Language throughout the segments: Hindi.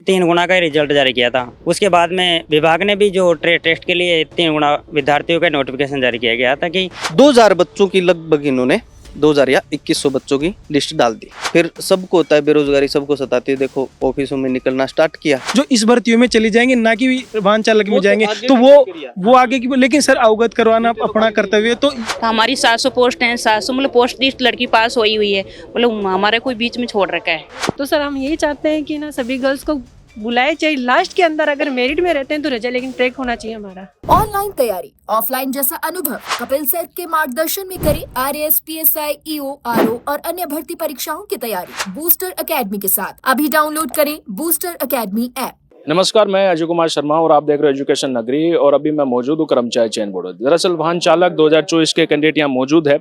3 गुना का रिजल्ट जारी किया था। उसके बाद में विभाग ने भी जो ट्रेड टेस्ट के लिए 3 गुना विद्यार्थियों का नोटिफिकेशन जारी किया गया था कि 2000 बच्चों की लगभग इन्होंने 2000 या 2100 बच्चों की लिस्ट डाल दी। फिर सबको होता है बेरोजगारी, सबको सताती है। देखो ऑफिसों में निकलना स्टार्ट किया, जो इस भर्तियों में चली जाएंगे, ना कि वाहन चालक में जाएंगे, तो वो आगे की, लेकिन सर अवगत करवाना अपना कर्तव्य है। तो हमारी 700 पोस्ट हैं, 700 मतलब पोस्ट लिस्ट लड़की पास हुई है, मतलब हमारा कोई बीच में छोड़ रखा है। तो सर हम यही चाहते हैं कि ना सभी गर्ल्स को बुलाए, चाहे लास्ट के अंदर अगर मेरिट में रहते हैं तो रजा, लेकिन ट्रैक होना चाहिए हमारा। ऑनलाइन तैयारी, ऑफलाइन जैसा अनुभव कपिल सर के मार्गदर्शन में करें RAS, PSI, EO, RO और अन्य भर्ती परीक्षाओं की तैयारी बूस्टर एकेडमी के साथ। अभी डाउनलोड करें बूस्टर एकेडमी ऐप। नमस्कार, मैं अजय कुमार शर्मा और आप देख रहे हो एजुकेशन नगरी। और अभी मैं मौजूद हूँ कर्मचारी चयन बोर्ड। दरअसल वाहन चालक 2024 के कैंडिडेट यहाँ मौजूद है।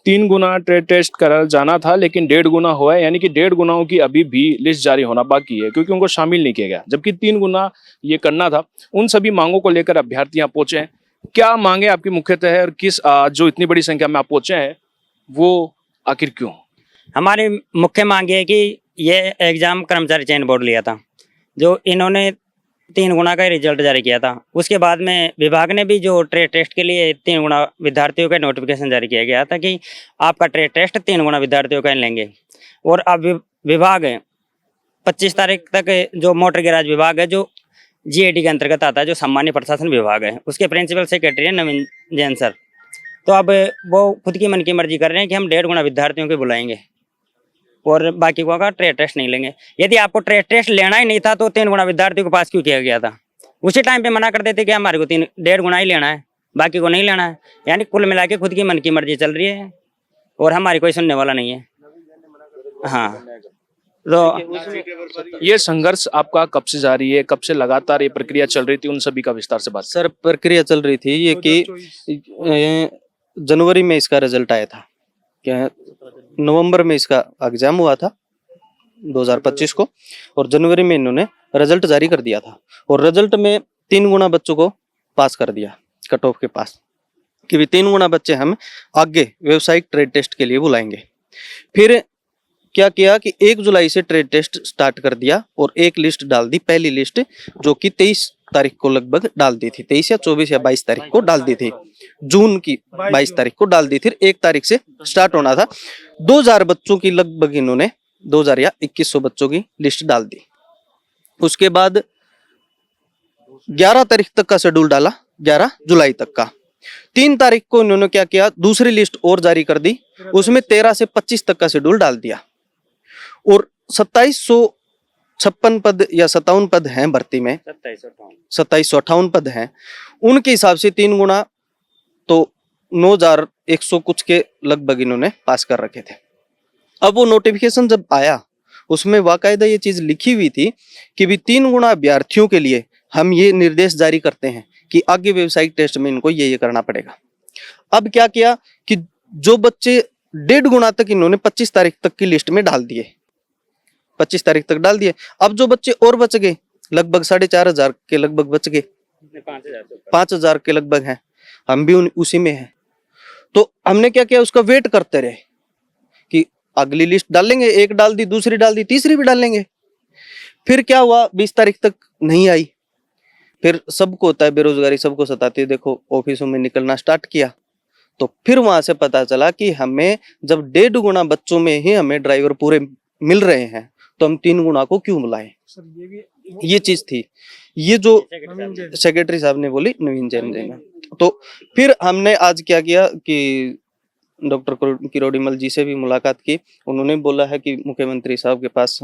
3 गुना ट्रेड टेस्ट करा जाना था, लेकिन 1.5 गुना हुआ है, यानी कि 1.5 गुनाओं की अभी भी लिस्ट जारी होना बाकी है, क्योंकि उनको शामिल नहीं किया गया। जबकि 3 गुना ये करना था। उन सभी मांगों को लेकर अभ्यर्थी यहाँ पहुंचे हैं। क्या मांगे आपकी मुख्यतः है और किस जो इतनी बड़ी संख्या में आप पहुंचे हैं वो आखिर क्यों? हमारी मुख्य मांग ये है कि ये एग्ज़ाम कर्मचारी चयन बोर्ड लिया था, जो इन्होंने 3 गुना का रिजल्ट जारी किया था। उसके बाद में विभाग ने भी जो ट्रेड टेस्ट के लिए 3 गुना विद्यार्थियों का नोटिफिकेशन जारी किया गया था कि आपका ट्रेड टेस्ट 3 गुना विद्यार्थियों का लेंगे। और अब विभाग 25 तारीख तक जो मोटर गैराज विभाग है, जो GAT के अंतर्गत आता है, जो सामान्य प्रशासन विभाग है, उसके प्रिंसिपल सेक्रेटरी है नवीन जैन सर। तो अब वो खुद की मन की मर्जी कर रहे हैं कि हम 1.5 गुना विद्यार्थियों को बुलाएंगे और बाकी को का ट्रेड टेस्ट नहीं लेंगे। यदि आपको ट्रेड टेस्ट लेना ही नहीं था तो 3 गुना विद्यार्थियों को पास क्यों किया गया था? उसी टाइम पे मना कर देते कि हमारे को 1.5 गुना ही लेना है, बाकी को नहीं लेना है। यानी कुल मिला के खुद की मन की मर्जी चल रही है और हमारी कोई सुनने वाला नहीं है। हाँ, तो ये संघर्ष आपका कब से जारी है, कब से लगातार ये प्रक्रिया चल रही थी, उन सभी का विस्तार से बात। सर प्रक्रिया चल रही थी ये कि जनवरी में इसका रिजल्ट आया था, क्या नवंबर में इसका एग्जाम हुआ था 2025 को, और जनवरी में इन्होंने रिजल्ट जारी कर दिया था। और रिजल्ट में 3 गुना बच्चों को पास कर दिया कट ऑफ के पास, कि भी 3 गुना बच्चे हम आगे व्यावसायिक ट्रेड टेस्ट के लिए बुलाएंगे। फिर क्या किया कि 1 जुलाई से ट्रेड टेस्ट स्टार्ट कर दिया और एक लिस्ट डाल दी, पहली लिस्ट, जो कि 23 तारीख को लगभग डाल दी थी, 23 या 24 या 22 तारीख को डाल दी थी, जून की 22 तारीख को डाल दी थी। 1 तारीख से स्टार्ट होना था। 2000 बच्चों की लगभग इन्होंने 2000 या 2100 बच्चों की लिस्ट डाल दी। उसके बाद 11 तारीख तक का शेड्यूल डाला, 11 जुलाई तक का। 3 तारीख को इन्होंने क्या किया, दूसरी लिस्ट और जारी कर दी, उसमें 13 से 25 तक का शेड्यूल डाल दिया। और 2756 पद या 57 पद हैं भर्ती में, 2758 पद हैं। उनके हिसाब से 3 गुना तो 9100 कुछ के लगभग इन्होंने पास कर रखे थे। अब वो नोटिफिकेशन जब आया, उसमें बाकायदा ये चीज लिखी हुई थी कि भी 3 गुना अभ्यर्थियों के लिए हम ये निर्देश जारी करते हैं कि आगे व्यावसायिक टेस्ट में इनको ये करना पड़ेगा। अब क्या किया कि जो बच्चे 1.5 गुना तक इन्होंने 25 तारीख तक की लिस्ट में डाल दिए, 25 तारीख तक डाल दिए। अब जो बच्चे और बच गए, लगभग 4500 के लगभग बच गए, 5000 के लगभग हैं, हम भी उसी में हैं। तो हमने क्या किया, उसका वेट करते रहे कि अगली लिस्ट डालेंगे, एक डाल दी, दूसरी डाल दी, तीसरी भी डालेंगे। फिर क्या हुआ, 20 तारीख तक नहीं आई। फिर सबको होता है बेरोजगारी, सबको सताती है। देखो ऑफिसों में निकलना स्टार्ट किया, तो फिर वहां से पता चला कि हमें जब 1.5 गुना बच्चों में ही हमें ड्राइवर पूरे मिल रहे हैं, तो हम 3 गुना को क्यों बुलाएं? ये चीज थी, ये जो सेक्रेटरी साहब ने बोली, नवीन जैन जी ने। तो फिर हमने आज क्या किया कि डॉक्टर किरोड़ीमल जी से भी मुलाकात की। उन्होंने बोला है कि मुख्यमंत्री साहब के पास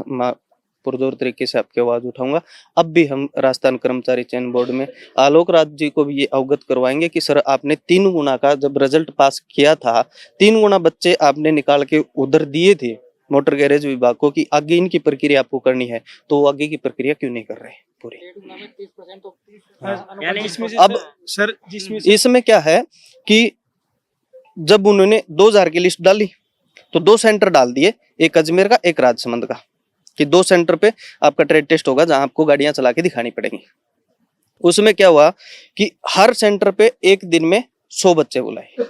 पुरजोर तरीके से आपकी आवाज उठाऊंगा। अब भी हम राजस्थान कर्मचारी चयन बोर्ड में आलोक राज जी को भी ये अवगत करवाएंगे कि सर आपने 3 गुना का जब रिजल्ट पास किया था, 3 गुना बच्चे आपने निकाल के उधर दिए थे मोटर गैरेज विभाग को कि आगे इनकी प्रक्रिया आपको करनी है, तो वो आगे की प्रक्रिया क्यों नहीं कर रहे पूरी? अब सर इसमें क्या है कि जब उन्होंने 2000 की लिस्ट डाली तो 2 सेंटर डाल दिए, एक अजमेर का, एक राजसमंद का, कि 2 सेंटर पे आपका ट्रेड टेस्ट होगा, जहां आपको गाड़ियां चला के दिखानी पड़ेगी। उसमें क्या हुआ कि हर सेंटर पे एक दिन में 100 बच्चे बुलाए।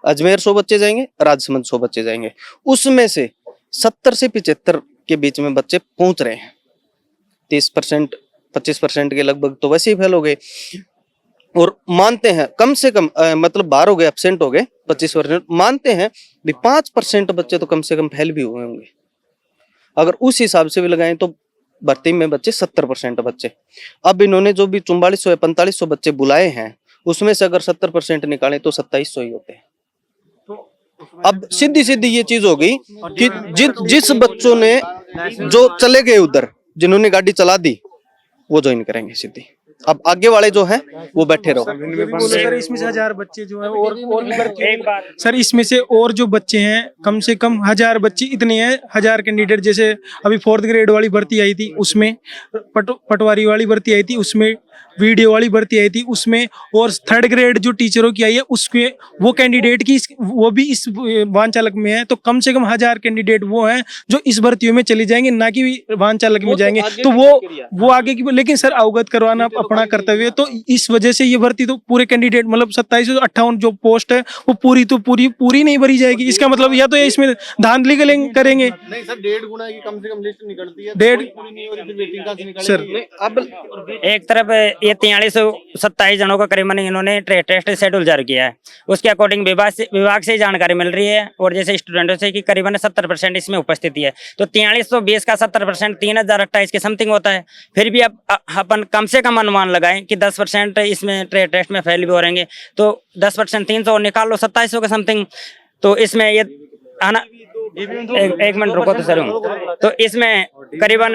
अजमेर 100 बच्चे जाएंगे, राजसमंद 100 बच्चे जाएंगे। उसमें से 70 से 75 के बीच में बच्चे पहुंच रहे हैं। 30% 25% के लगभग तो वैसे ही फेल हो गए। और मानते हैं कम से कम मतलब 12 हो गए, एब्सेंट हो गए 25%, मानते हैं भी 5% बच्चे तो कम से कम फेल भी हुए होंगे। अगर उस हिसाब से भी लगाएं तो भर्ती में बच्चे 70% बच्चे। अब इन्होंने जो भी 4400 या 4500 बच्चे बुलाए हैं उसमें से अगर 70% निकालें तो 2700 ही होते हैं। अब सीधी सीधी ये चीज हो गई कि जिस बच्चों ने जो चले गए उधर, जिन्होंने गाड़ी चला दी वो ज्वाइन करेंगे सीधी। अब आगे वाले जो हैं वो बैठे रहो। सर इसमें से 1000 बच्चे जो है और भी भर्ती सर इसमें से और जो बच्चे हैं कम से कम 1000 बच्चे इतने हैं, 1000 कैंडिडेट। जैसे अभी 4th ग्रेड वाली भर्ती आई थी उसमें, पटवारी वाली भर्ती आई थी उसमें, वीडियो वाली भर्ती आई थी उसमें, और 3rd ग्रेड जो टीचरों की आई है उसके वो कैंडिडेट की वो भी इस वाहन चालक में है। तो कम से कम 1000 कैंडिडेट वो हैं जो इस भर्तियों में चले जाएंगे, ना कि वाहन चालक में जाएंगे। तो वो आगे की, लेकिन सर अवगत करवाना अपना कर्तव्य है। तो इस वजह से ये भर्ती तो पूरे कैंडिडेट मतलब 2758 जो पोस्ट है वो पूरी नहीं भरी जाएगी। इसका मतलब या तो ये इसमें धांधली करेंगे। नहीं सर, 1.5 गुना की कम से कम लिस्ट निकलती है, 1.5 सर। अब एक तरफ ये 4327 जनों का करीबन इन्होंने टेस्ट शेड्यूल जारी किया है, उसके अकॉर्डिंग विभाग से जानकारी मिल रही है और जैसे स्टूडेंटों से कि करीबन 70% इसमें उपस्थिति है। तो 4320 का 70% 3028 के समथिंग होता है। फिर भी अब अपन कम से कम अनुमान लगाएं कि 10% इसमें टेस्ट में फेल भी हो रहेंगे, तो 10% 300 निकाल लो 2700 के समथिंग। तो इसमें ये है ना, एक मिनट रुको तो सर। तो इसमें करीबन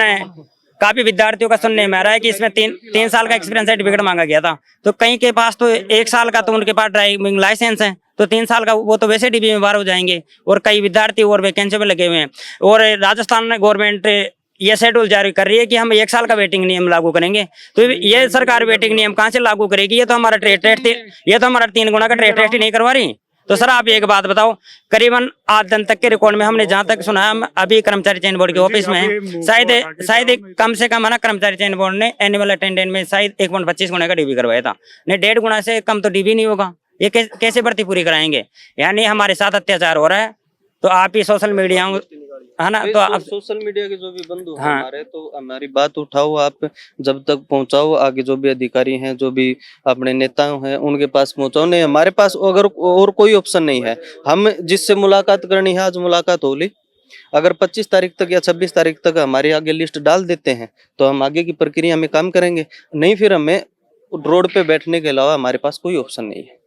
काफी विद्यार्थियों का सुनने में आ रहा है कि इसमें तीन साल का एक्सपीरियंस सर्टिफिकेट मांगा गया था। तो कई के पास तो 1 साल का, तो उनके पास ड्राइविंग लाइसेंस है, तो 3 साल का वो तो वैसे डीबी में बाहर हो जाएंगे। और कई विद्यार्थी और वैकेंसी में लगे हुए हैं। और राजस्थान गवर्नमेंट ये शेड्यूल जारी कर रही है कि हम 1 साल का वेटिंग नियम लागू करेंगे। तो ये सरकार वेटिंग नियम कहाँ से लागू करेगी? ये तो हमारा ये तो हमारा 3 गुना का टेस्ट ही नहीं करवा रही। तो सर आप एक बात बताओ, करीबन आज दिन तक के रिकॉर्ड में हमने जहाँ तक सुना, हम अभी कर्मचारी चयन बोर्ड के ऑफिस में हैं, शायद कम से कम है ना, कर्मचारी चयन बोर्ड ने एनुअल अटेंडेंस में शायद 1.25 गुना का डीबी करवाया था। नहीं, 1.5 गुना से कम तो डीबी नहीं होगा। ये कैसे भर्ती पूरी कराएंगे? यानी हमारे साथ अत्याचार हो रहा है। तो आप ही सोशल मीडिया है ना, तो आप सोशल मीडिया के जो भी बंधु हैं हमारे, तो हमारी बात उठाओ, आप जब तक पहुंचाओ, आगे जो भी अधिकारी हैं, जो भी अपने नेता हैं उनके पास पहुंचाओ। नहीं, हमारे पास अगर और कोई ऑप्शन नहीं है। हम जिससे मुलाकात करनी है आज मुलाकात हो ली, अगर 25 तारीख तक या 26 तारीख तक हमारे आगे लिस्ट डाल देते हैं तो हम आगे की प्रक्रिया में काम करेंगे। नहीं, फिर हमें रोड पे बैठने के अलावा हमारे पास कोई ऑप्शन नहीं है,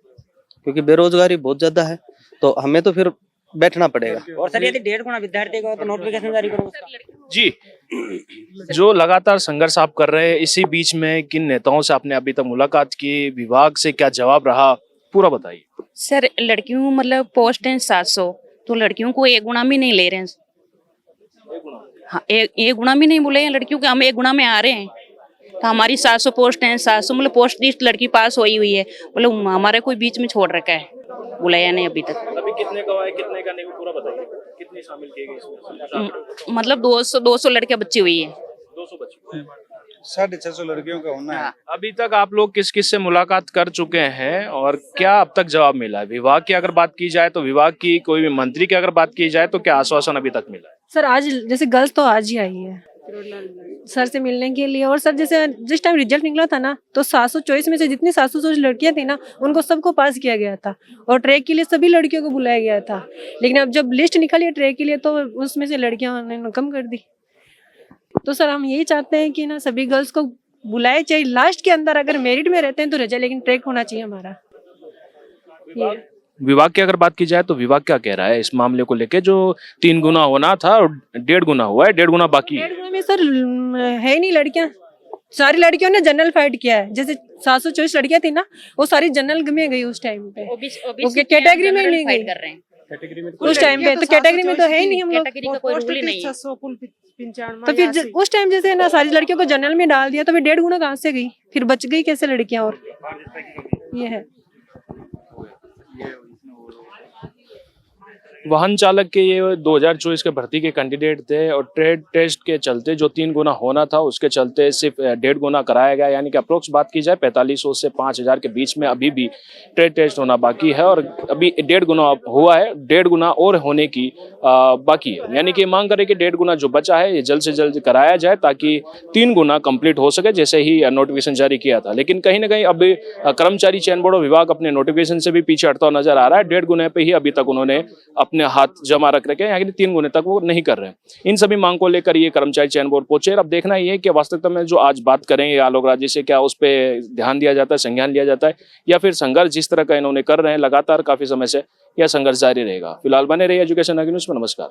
क्योंकि बेरोजगारी बहुत ज्यादा है। तो हमें तो फिर बैठना पड़ेगा। और सर यदि 1.5 गुना विद्यार्थी का हो तो नोटिफिकेशन जारी करो जी। जो लगातार संघर्ष आप कर रहे हैं, इसी बीच में किन नेताओं से आपने अभी तक मुलाकात की, विभाग से क्या जवाब रहा, पूरा बताइए। सर लड़कियों मतलब पोस्ट है 700, तो लड़कियों को 1 गुना भी नहीं ले रहे हैं। हाँ, एक गुना भी नहीं बोले हैं लड़कियों के, हम 1 गुना में आ रहे हैं। तो हमारी 700 पोस्ट हैं, 700 मतलब पोस्ट लिस्ट लड़की पास हुई है। मतलब हमारे कोई बीच में छोड़ रखा है, बुलाया नहीं अभी तक। अभी कितने गवाए, कितने का नहीं, पूरा बताइए। कितनी शामिल की गई इसमें? मतलब 200 लड़कियां बच्ची हुई है। 200 बच्ची, 650 लड़कियों का होना है। अभी तक आप लोग किस किस से मुलाकात कर चुके हैं और क्या अब तक जवाब मिला है? विभाग की अगर बात की जाए तो विभाग की, कोई भी मंत्री की अगर बात की जाए तो क्या आश्वासन अभी तक मिला है? सर आज जैसे गर्ल्स तो आज ही आई है सर से मिलने के लिए। और सर जैसे जिस टाइम रिजल्ट निकला था ना, तो 724 में से जितनी 724 लड़कियां थी ना, उनको सबको पास किया गया था। और ट्रैक के लिए सभी लड़कियों को बुलाया गया था। लेकिन अब जब लिस्ट निकली ट्रैक के लिए तो उसमें से लड़कियां उन्होंने कम कर दी। तो सर हम यही चाहते हैं कि ना सभी गर्ल्स को बुलाए, चाहे लास्ट के अंदर अगर मेरिट में रहते हैं तो रजा, लेकिन ट्रैक होना चाहिए हमारा। विभाग की अगर बात की जाए तो विभाग क्या कह रहा है इस मामले को लेके? जो 3 गुना होना था और 1.5 गुना हुआ है, 1.5 गुना बाकी है। 1.5 गुना में सर है ही नहीं लड़कियां, सारी लड़कियों ने जनरल फाइट किया है। जैसे 724 लड़कियां थी ना, वो सारी जनरल में गई उस टाइम पे, कैटेगरी में नहीं गई उस टाइम पे। तो कैटेगरी में तो है ही नहीं हम लोग, तो फिर उस टाइम जैसे ना सारी लड़कियों को जनरल में डाल दिया, तो फिर 1.5 गुना कहाँ से गई? फिर बच गई कैसे लड़कियां? और ये है वाहन चालक के ये 2024 के भर्ती के कैंडिडेट थे और ट्रेड टेस्ट के चलते जो 3 गुना होना था उसके चलते सिर्फ 1.5 गुना कराया गया, यानी कि अप्रोक्स बात की जाए 4500 से 5000 के बीच में अभी भी ट्रेड टेस्ट होना बाकी है और अभी 1.5 गुना हुआ है, 1.5 गुना और होने की बाकी है। यानी कि मांग करें कि 1.5 गुना जो बचा है ये जल्द से जल्द कराया जाए ताकि 3 गुना कंप्लीट हो सके, जैसे ही नोटिफिकेशन जारी किया था। लेकिन कहीं ना कहीं अभी कर्मचारी चयन बोर्ड विभाग अपने नोटिफिकेशन से भी पीछे हटता हुआ नजर आ रहा है। 1.5 गुने पे ही अभी तक उन्होंने अपने हाथ जमा रख रखे हैं, यानी 3 गुने तक वो नहीं कर रहे हैं। इन सभी मांग को लेकर ये कर्मचारी चयन बोर्ड पहुंचे। अब देखना ये है कि वास्तविकता में जो आज बात करें ये आलोक राज जी से, क्या उस पर ध्यान दिया जाता है, संज्ञान लिया जाता है, या फिर संघर्ष जिस तरह का इन्होंने कर रहे हैं लगातार काफी समय से, यह संघर्ष जारी रहेगा। फिलहाल बने रहिए एजुकेशन न्यूज़ में। नमस्कार।